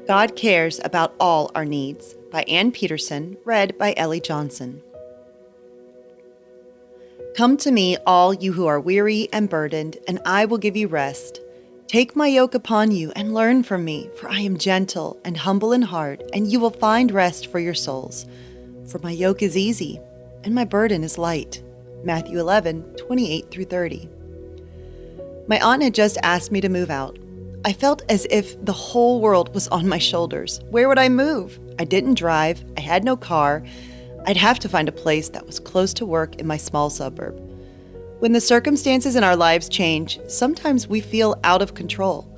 God Cares About All Our Needs by Ann Peterson, read by Ellie Johnson. Come to me, all you who are weary and burdened, and I will give you rest. Take my yoke upon you and learn from me, for I am gentle and humble in heart, and you will find rest for your souls. For my yoke is easy, and my burden is light. Matthew 11:28-30. My aunt had just asked me to move out. I felt as if the whole world was on my shoulders. Where would I move? I didn't drive. I had no car. I'd have to find a place that was close to work in my small suburb. When the circumstances in our lives change, sometimes we feel out of control.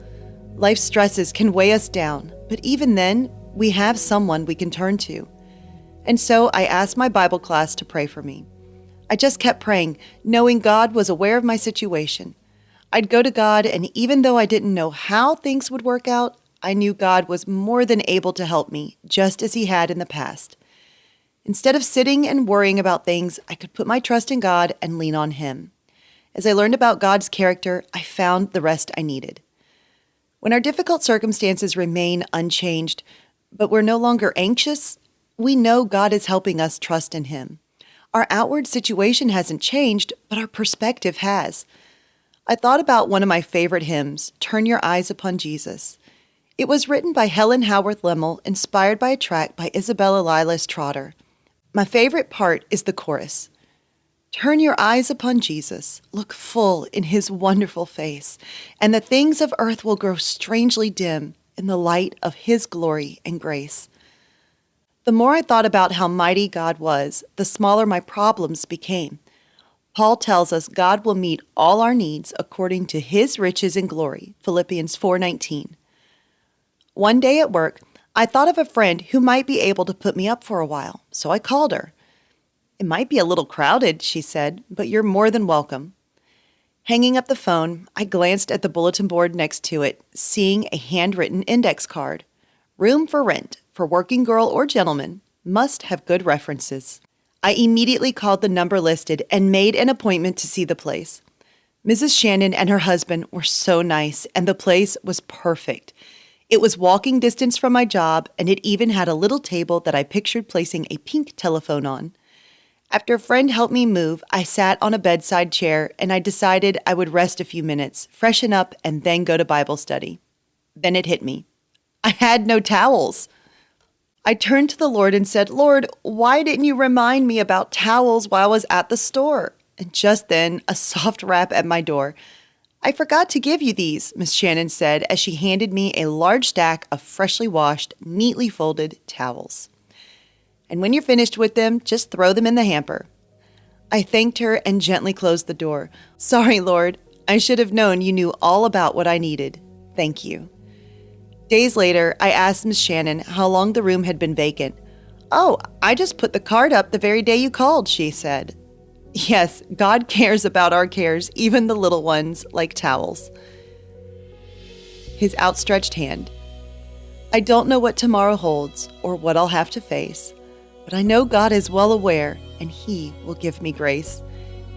Life's stresses can weigh us down, but even then, we have someone we can turn to. And so I asked my Bible class to pray for me. I just kept praying, knowing God was aware of my situation. I'd go to God, and even though I didn't know how things would work out, I knew God was more than able to help me, just as He had in the past. Instead of sitting and worrying about things, I could put my trust in God and lean on Him. As I learned about God's character, I found the rest I needed. When our difficult circumstances remain unchanged, but we're no longer anxious, we know God is helping us trust in Him. Our outward situation hasn't changed, but our perspective has. I thought about one of my favorite hymns, Turn Your Eyes Upon Jesus. It was written by Helen Howarth Lemmel, inspired by a track by Isabella Lilas Trotter. My favorite part is the chorus. Turn your eyes upon Jesus, look full in His wonderful face, and the things of earth will grow strangely dim in the light of His glory and grace. The more I thought about how mighty God was, the smaller my problems became. Paul tells us God will meet all our needs according to His riches and glory, Philippians 4:19. One day at work, I thought of a friend who might be able to put me up for a while, so I called her. It might be a little crowded, she said, but you're more than welcome. Hanging up the phone, I glanced at the bulletin board next to it, seeing a handwritten index card. Room for rent, for working girl or gentleman, must have good references. I immediately called the number listed and made an appointment to see the place. Mrs. Shannon and her husband were so nice, and the place was perfect. It was walking distance from my job, and it even had a little table that I pictured placing a pink telephone on. After a friend helped me move, I sat on a bedside chair, and I decided I would rest a few minutes, freshen up, and then go to Bible study. Then it hit me. I had no towels. I turned to the Lord and said, Lord, why didn't you remind me about towels while I was at the store? And just then, a soft rap at my door. I forgot to give you these, Miss Shannon said as she handed me a large stack of freshly washed, neatly folded towels. And when you're finished with them, just throw them in the hamper. I thanked her and gently closed the door. Sorry, Lord. I should have known you knew all about what I needed. Thank you. Days later, I asked Miss Shannon how long the room had been vacant. Oh, I just put the card up the very day you called, she said. Yes, God cares about our cares, even the little ones, like towels. His outstretched hand. I don't know what tomorrow holds or what I'll have to face, but I know God is well aware and He will give me grace.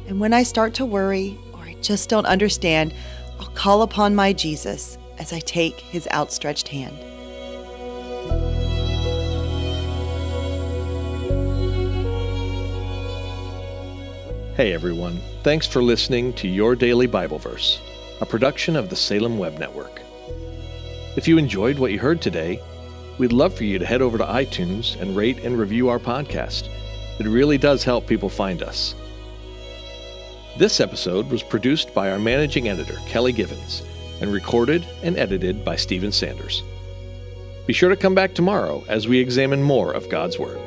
And when I start to worry or I just don't understand, I'll call upon my Jesus as I take His outstretched hand. Hey everyone, thanks for listening to Your Daily Bible Verse, a production of the Salem Web Network. If you enjoyed what you heard today, we'd love for you to head over to iTunes and rate and review our podcast. It really does help people find us. This episode was produced by our managing editor, Kelly Givens, and recorded and edited by Stephen Sanders. Be sure to come back tomorrow as we examine more of God's Word.